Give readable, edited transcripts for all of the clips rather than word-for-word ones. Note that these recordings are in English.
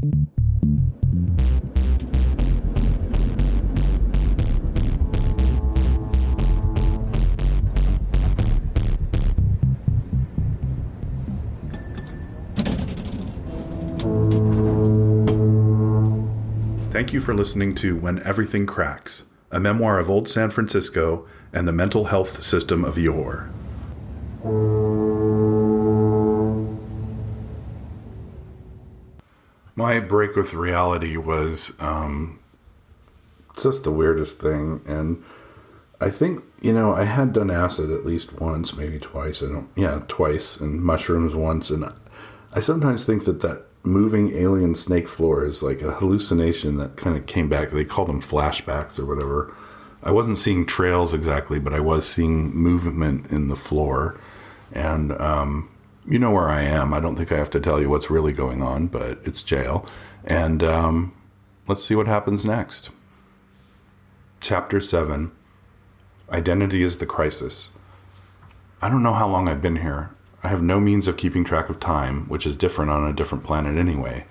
Thank you for listening to When Everything Cracks, a memoir of old San Francisco and the mental health system of yore. My break with reality was just the weirdest thing, and I think, I had done acid at least once, maybe twice, twice, and mushrooms once, and I sometimes think that moving alien snake floor is like a hallucination that kind of came back. They called them flashbacks or whatever. I wasn't seeing trails exactly, but I was seeing movement in the floor. And you know where I am. I don't think I have to tell you what's really going on, but it's jail. And let's see what happens next. Chapter 7. Identity is the crisis. I don't know how long I've been here. I have no means of keeping track of time, which is different on a different planet anyway.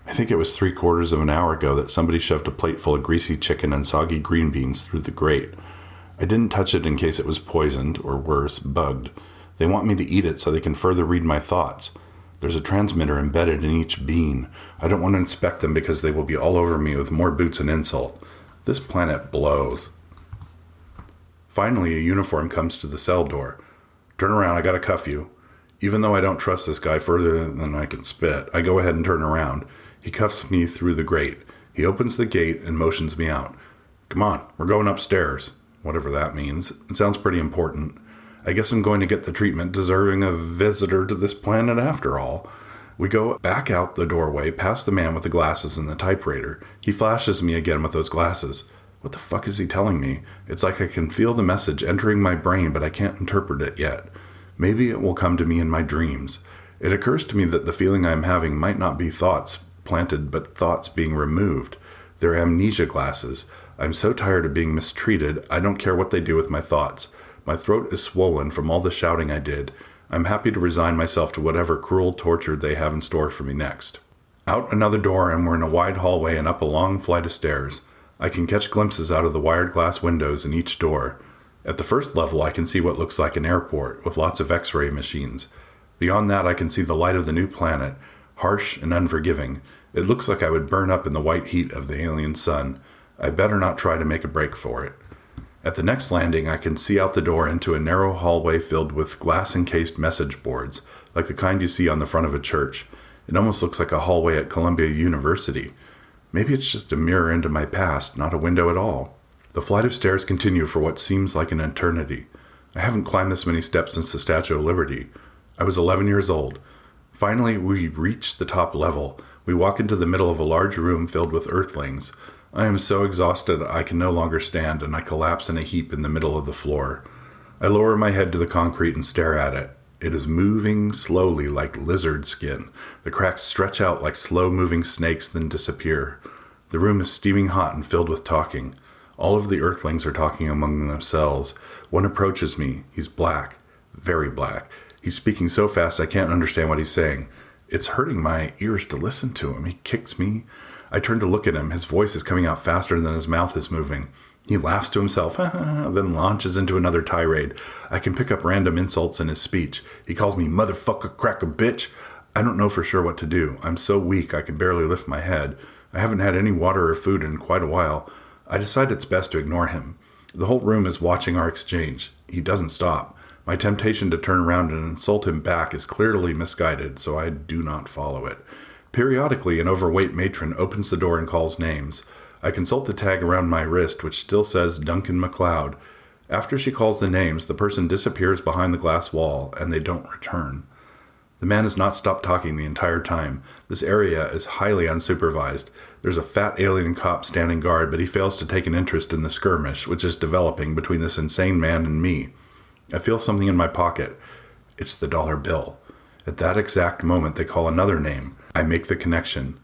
I think it was 3/4 of an hour ago that somebody shoved a plate full of greasy chicken and soggy green beans through the grate. I didn't touch it in case it was poisoned, or worse, bugged. They want me to eat it so they can further read my thoughts. There's a transmitter embedded in each bean. I don't want to inspect them because they will be all over me with more boots and insult. This planet blows. Finally, a uniform comes to the cell door. Turn around, I gotta cuff you. Even though I don't trust this guy further than I can spit, I go ahead and turn around. He cuffs me through the grate. He opens the gate and motions me out. Come on, we're going upstairs. Whatever that means. It sounds pretty important. I guess I'm going to get the treatment deserving of a visitor to this planet after all. We go back out the doorway, past the man with the glasses and the typewriter. He flashes me again with those glasses. What the fuck is he telling me? It's like I can feel the message entering my brain, but I can't interpret it yet. Maybe it will come to me in my dreams. It occurs to me that the feeling I am having might not be thoughts planted, but thoughts being removed. They're amnesia glasses. I'm so tired of being mistreated, I don't care what they do with my thoughts. My throat is swollen from all the shouting I did. I'm happy to resign myself to whatever cruel torture they have in store for me next. Out another door, and we're in a wide hallway and up a long flight of stairs. I can catch glimpses out of the wired glass windows in each door. At the first level, I can see what looks like an airport with lots of X-ray machines. Beyond that, I can see the light of the new planet, harsh and unforgiving. It looks like I would burn up in the white heat of the alien sun. I better not try to make a break for it. At the next landing, I can see out the door into a narrow hallway filled with glass-encased message boards, like the kind you see on the front of a church. It almost looks like a hallway at Columbia University. Maybe it's just a mirror into my past, not a window at all. The flight of stairs continue for what seems like an eternity. I haven't climbed this many steps since the Statue of Liberty. I was 11 years old. Finally, we reach the top level. We walk into the middle of a large room filled with earthlings. I am so exhausted I can no longer stand, and I collapse in a heap in the middle of the floor. I lower my head to the concrete and stare at it. It is moving slowly like lizard skin. The cracks stretch out like slow-moving snakes, then disappear. The room is steaming hot and filled with talking. All of the earthlings are talking among themselves. One approaches me. He's black. Very black. He's speaking so fast I can't understand what he's saying. It's hurting my ears to listen to him. He kicks me. I turn to look at him. His voice is coming out faster than his mouth is moving. He laughs to himself, then launches into another tirade. I can pick up random insults in his speech. He calls me motherfucker, cracker, bitch. I don't know for sure what to do. I'm so weak I can barely lift my head. I haven't had any water or food in quite a while. I decide it's best to ignore him. The whole room is watching our exchange. He doesn't stop. My temptation to turn around and insult him back is clearly misguided, so I do not follow it. Periodically, an overweight matron opens the door and calls names. I consult the tag around my wrist, which still says Duncan McLeod. After she calls the names, the person disappears behind the glass wall, and they don't return. The man has not stopped talking the entire time. This area is highly unsupervised. There's a fat alien cop standing guard, but he fails to take an interest in the skirmish, which is developing between this insane man and me. I feel something in my pocket. It's the dollar bill. At that exact moment, they call another name. I make the connection.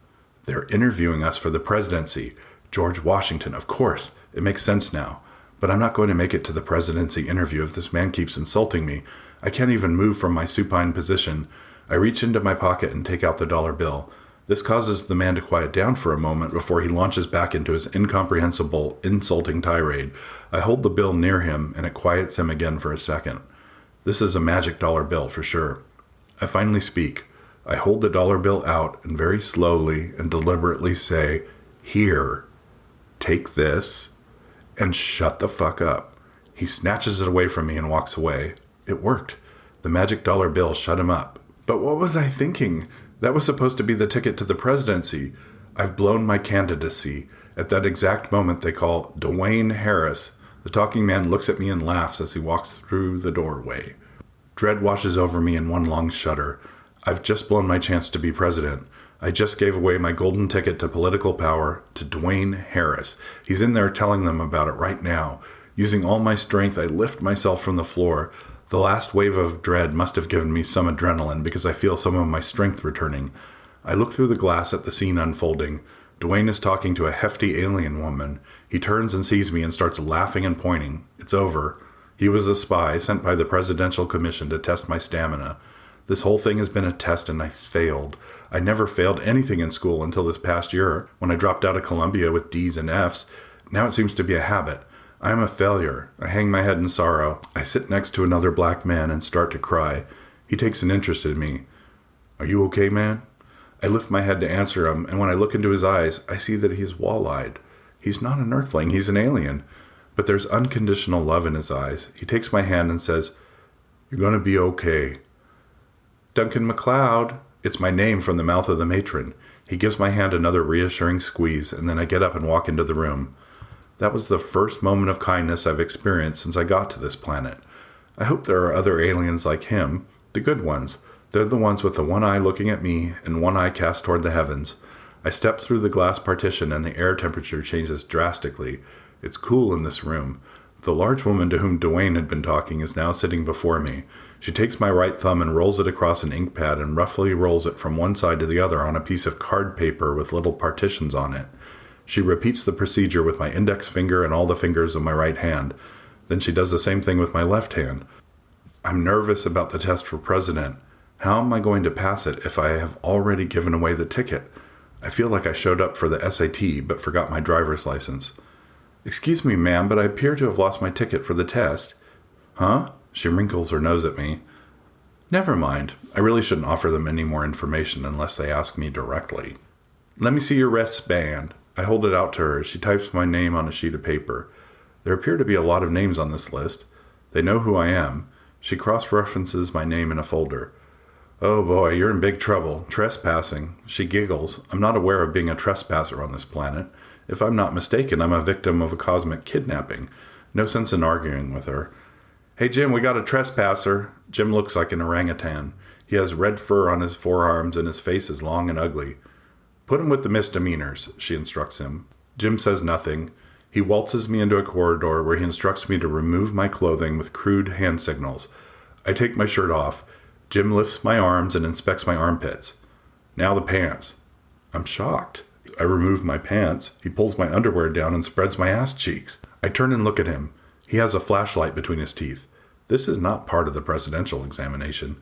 They're interviewing us for the presidency. George Washington, of course. It makes sense now. But I'm not going to make it to the presidency interview if this man keeps insulting me. I can't even move from my supine position. I reach into my pocket and take out the dollar bill. This causes the man to quiet down for a moment before he launches back into his incomprehensible, insulting tirade. I hold the bill near him, and it quiets him again for a second. This is a magic dollar bill for sure. I finally speak. I hold the dollar bill out and very slowly and deliberately say, "Here, take this, and shut the fuck up." He snatches it away from me and walks away. It worked. The magic dollar bill shut him up. But what was I thinking? That was supposed to be the ticket to the presidency. I've blown my candidacy. At that exact moment, they call Dwayne Harris. The talking man looks at me and laughs as he walks through the doorway. Dread washes over me in one long shudder. I've just blown my chance to be president. I just gave away my golden ticket to political power to Dwayne Harris. He's in there telling them about it right now. Using all my strength, I lift myself from the floor. The last wave of dread must have given me some adrenaline because I feel some of my strength returning. I look through the glass at the scene unfolding. Dwayne is talking to a hefty alien woman. He turns and sees me and starts laughing and pointing. It's over. He was a spy sent by the Presidential Commission to test my stamina. This whole thing has been a test and I failed. I never failed anything in school until this past year when I dropped out of Columbia with D's and F's. Now it seems to be a habit. I am a failure. I hang my head in sorrow. I sit next to another black man and start to cry. He takes an interest in me. "Are you okay, man?" I lift my head to answer him, and when I look into his eyes, I see that he is wall-eyed. He's not an earthling, he's an alien. But there's unconditional love in his eyes. He takes my hand and says, "You're going to be okay." "Duncan MacLeod." It's my name from the mouth of the matron. He gives my hand another reassuring squeeze, and then I get up and walk into the room. That was the first moment of kindness I've experienced since I got to this planet. I hope there are other aliens like him, the good ones. They're the ones with the one eye looking at me and one eye cast toward the heavens. I step through the glass partition and the air temperature changes drastically. It's cool in this room. The large woman to whom Dwayne had been talking is now sitting before me. She takes my right thumb and rolls it across an ink pad and roughly rolls it from one side to the other on a piece of card paper with little partitions on it. She repeats the procedure with my index finger and all the fingers of my right hand. Then she does the same thing with my left hand. I'm nervous about the test for president. How am I going to pass it if I have already given away the ticket? I feel like I showed up for the SAT but forgot my driver's license. "Excuse me, ma'am, but I appear to have lost my ticket for the test." "Huh?" She wrinkles her nose at me. Never mind. I really shouldn't offer them any more information unless they ask me directly. "Let me see your wristband." I hold it out to her. She types my name on a sheet of paper. There appear to be a lot of names on this list. They know who I am. She cross-references my name in a folder. "Oh boy, you're in big trouble. Trespassing." She giggles. I'm not aware of being a trespasser on this planet. If I'm not mistaken, I'm a victim of a cosmic kidnapping. No sense in arguing with her. "Hey Jim, we got a trespasser." Jim looks like an orangutan. He has red fur on his forearms and his face is long and ugly. "Put him with the misdemeanors," she instructs him. Jim says nothing. He waltzes me into a corridor where he instructs me to remove my clothing with crude hand signals. I take my shirt off. Jim lifts my arms and inspects my armpits. "Now the pants." I'm shocked. I remove my pants. He pulls my underwear down and spreads my ass cheeks. I turn and look at him. He has a flashlight between his teeth. This is not part of the presidential examination.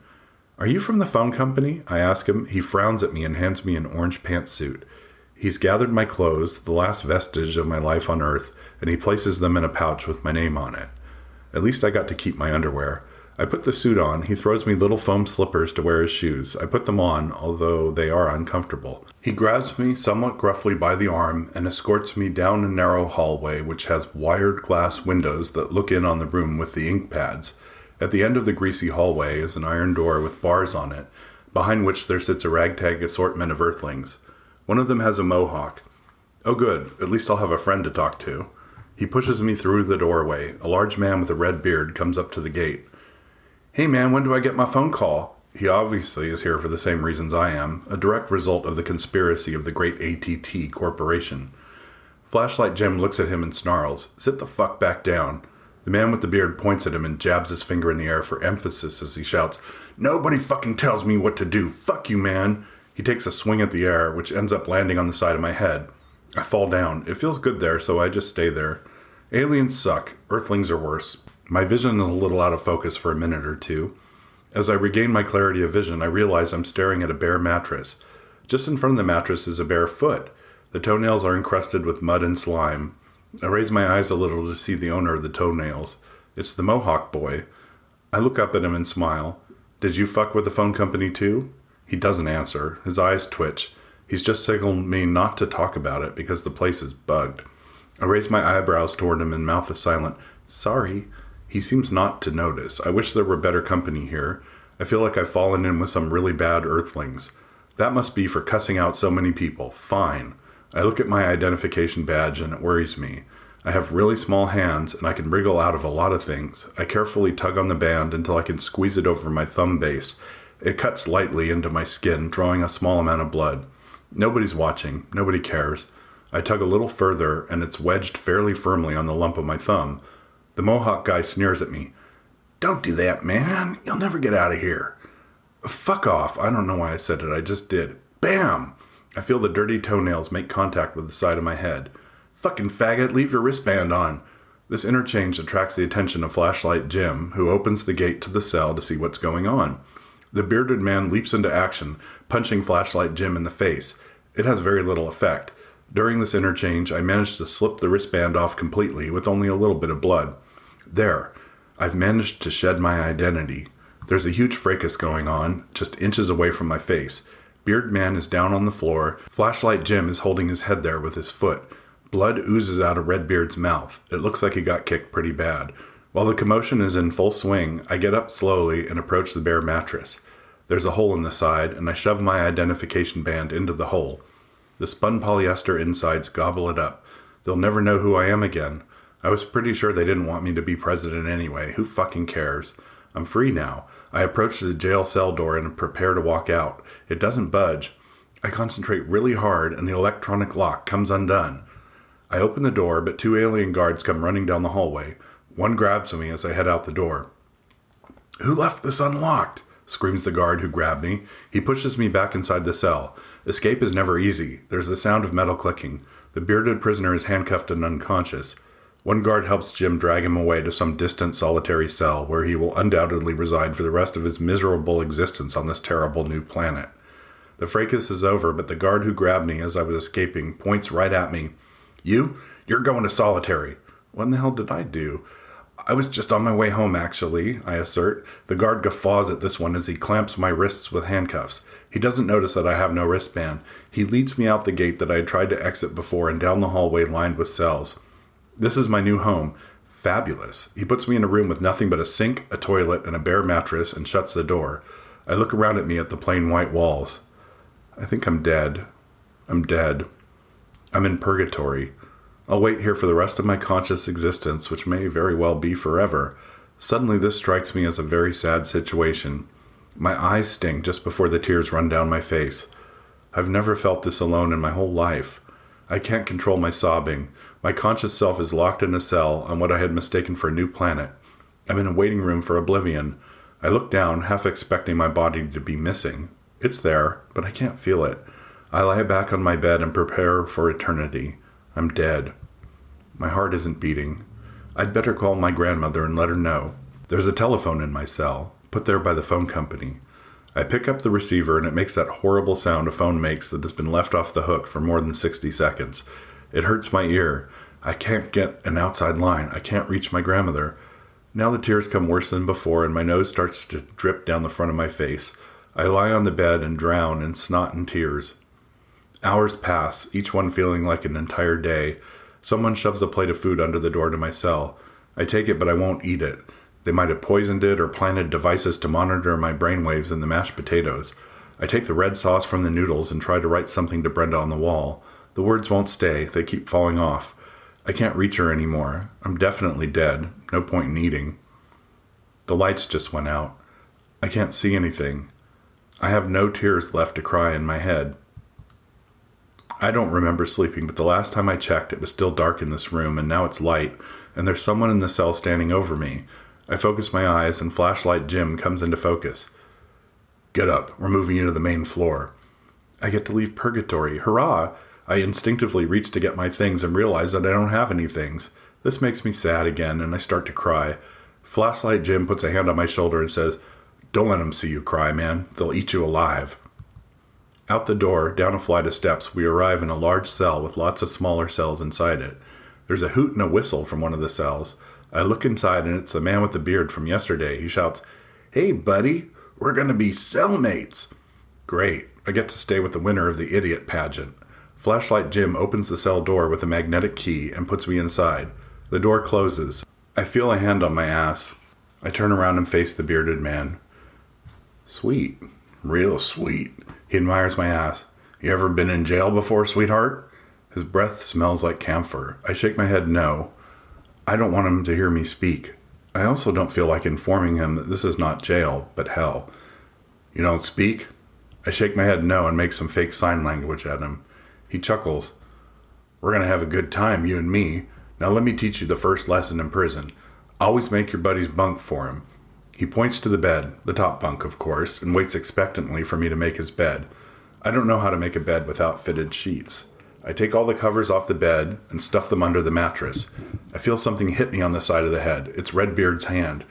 "Are you from the phone company?" I ask him. He frowns at me and hands me an orange pantsuit. He's gathered my clothes, the last vestige of my life on Earth, and he places them in a pouch with my name on it. At least I got to keep my underwear. I put the suit on. He throws me little foam slippers to wear as shoes. I put them on, although they are uncomfortable. He grabs me somewhat gruffly by the arm and escorts me down a narrow hallway which has wired glass windows that look in on the room with the ink pads. At the end of the greasy hallway is an iron door with bars on it, behind which there sits a ragtag assortment of earthlings. One of them has a mohawk. Oh good, at least I'll have a friend to talk to. He pushes me through the doorway. A large man with a red beard comes up to the gate. "Hey man, when do I get my phone call?" He obviously is here for the same reasons I am, a direct result of the conspiracy of the great ATT Corporation. Flashlight Jim looks at him and snarls, "Sit the fuck back down." The man with the beard points at him and jabs his finger in the air for emphasis as he shouts, "Nobody fucking tells me what to do. Fuck you, man." He takes a swing at the air, which ends up landing on the side of my head. I fall down. It feels good there, so I just stay there. Aliens suck. Earthlings are worse. My vision is a little out of focus for a minute or two. As I regain my clarity of vision, I realize I'm staring at a bare mattress. Just in front of the mattress is a bare foot. The toenails are encrusted with mud and slime. I raise my eyes a little to see the owner of the toenails. It's the Mohawk boy. I look up at him and smile. Did you fuck with the phone company too? He doesn't answer. His eyes twitch. He's just signaled me not to talk about it because the place is bugged. I raise my eyebrows toward him and mouth a silent, sorry. He seems not to notice. I wish there were better company here. I feel like I've fallen in with some really bad earthlings. That must be for cussing out so many people. Fine. I look at my identification badge and it worries me. I have really small hands and I can wriggle out of a lot of things. I carefully tug on the band until I can squeeze it over my thumb base. It cuts lightly into my skin, drawing a small amount of blood. Nobody's watching. Nobody cares. I tug a little further and it's wedged fairly firmly on the lump of my thumb. The Mohawk guy sneers at me. Don't do that, man. You'll never get out of here. Fuck off. I don't know why I said it. I just did. Bam! I feel the dirty toenails make contact with the side of my head. Fucking faggot, leave your wristband on. This interchange attracts the attention of Flashlight Jim, who opens the gate to the cell to see what's going on. The bearded man leaps into action, punching Flashlight Jim in the face. It has very little effect. During this interchange, I managed to slip the wristband off completely with only a little bit of blood. There. I've managed to shed my identity. There's a huge fracas going on, just inches away from my face. Beard Man is down on the floor. Flashlight Jim is holding his head there with his foot. Blood oozes out of Redbeard's mouth. It looks like he got kicked pretty bad. While the commotion is in full swing, I get up slowly and approach the bare mattress. There's a hole in the side, and I shove my identification band into the hole. The spun polyester insides gobble it up. They'll never know who I am again. I was pretty sure they didn't want me to be president anyway. Who fucking cares? I'm free now. I approach the jail cell door and prepare to walk out. It doesn't budge. I concentrate really hard, and the electronic lock comes undone. I open the door, but 2 alien guards come running down the hallway. One grabs me as I head out the door. Who left this unlocked? Screams the guard who grabbed me. He pushes me back inside the cell. Escape is never easy. There's the sound of metal clicking. The bearded prisoner is handcuffed and unconscious. One guard helps Jim drag him away to some distant solitary cell where he will undoubtedly reside for the rest of his miserable existence on this terrible new planet. The fracas is over, but the guard who grabbed me as I was escaping points right at me. You're going to solitary. What in the hell did I do? I was just on my way home, actually, I assert. The guard guffaws at this one as he clamps my wrists with handcuffs. He doesn't notice that I have no wristband. He leads me out the gate that I had tried to exit before and down the hallway lined with cells. This is my new home. Fabulous. He puts me in a room with nothing but a sink, a toilet, and a bare mattress and shuts the door. I look around at me at the plain white walls. I think I'm dead. I'm dead. I'm in purgatory. I'll wait here for the rest of my conscious existence, which may very well be forever. Suddenly this strikes me as a very sad situation. My eyes sting just before the tears run down my face. I've never felt this alone in my whole life. I can't control my sobbing. My conscious self is locked in a cell on what I had mistaken for a new planet. I'm in a waiting room for oblivion. I look down, half expecting my body to be missing. It's there, but I can't feel it. I lie back on my bed and prepare for eternity. I'm dead. My heart isn't beating. I'd better call my grandmother and let her know. There's a telephone in my cell, put there by the phone company. I pick up the receiver and it makes that horrible sound a phone makes that has been left off the hook for more than 60 seconds. It hurts my ear. I can't get an outside line. I can't reach my grandmother. Now the tears come worse than before and my nose starts to drip down the front of my face. I lie on the bed and drown in snot and tears. Hours pass, each one feeling like an entire day. Someone shoves a plate of food under the door to my cell. I take it, but I won't eat it. They might have poisoned it or planted devices to monitor my brainwaves in the mashed potatoes. I take the red sauce from the noodles and try to write something to Brenda on the wall. The words won't stay. They keep falling off. I can't reach her anymore. I'm definitely dead. No point in eating. The lights just went out. I can't see anything. I have no tears left to cry in my head. I don't remember sleeping, but the last time I checked, it was still dark in this room, and now it's light, and there's someone in the cell standing over me. I focus my eyes, and Flashlight Jim comes into focus. Get up. We're moving you to the main floor. I get to leave purgatory. Hurrah! I instinctively reach to get my things and realize that I don't have any things. This makes me sad again, and I start to cry. Flashlight Jim puts a hand on my shoulder and says, Don't let them see you cry, man. They'll eat you alive. Out the door, down a flight of steps, we arrive in a large cell with lots of smaller cells inside it. There's a hoot and a whistle from one of the cells. I look inside and it's the man with the beard from yesterday. He shouts, "Hey, buddy, we're going to be cellmates." Great. I get to stay with the winner of the idiot pageant. Flashlight Jim opens the cell door with a magnetic key and puts me inside. The door closes. I feel a hand on my ass. I turn around and face the bearded man. Sweet. Real sweet. He admires my ass. "You ever been in jail before, sweetheart?" His breath smells like camphor. I shake my head no. I don't want him to hear me speak. I also don't feel like informing him that this is not jail, but hell. "You don't speak?" I shake my head no and make some fake sign language at him. He chuckles. "We're going to have a good time, you and me. Now let me teach you the first lesson in prison. Always make your buddy's bunk for him." He points to the bed, the top bunk, of course, and waits expectantly for me to make his bed. I don't know how to make a bed without fitted sheets. I take all the covers off the bed and stuff them under the mattress. I feel something hit me on the side of the head. It's Redbeard's hand.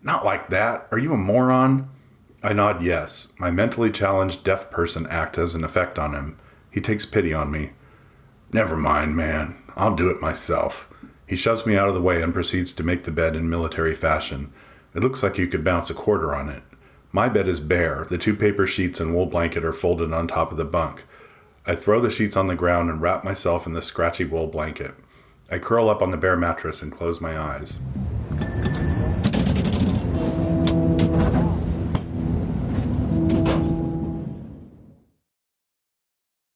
"Not like that. Are you a moron?" I nod yes. My mentally challenged deaf person act has an effect on him. He takes pity on me. "Never mind, man. I'll do it myself." He shoves me out of the way and proceeds to make the bed in military fashion. It looks like you could bounce a quarter on it. My bed is bare. The 2 paper sheets and wool blanket are folded on top of the bunk. I throw the sheets on the ground and wrap myself in the scratchy wool blanket. I curl up on the bare mattress and close my eyes.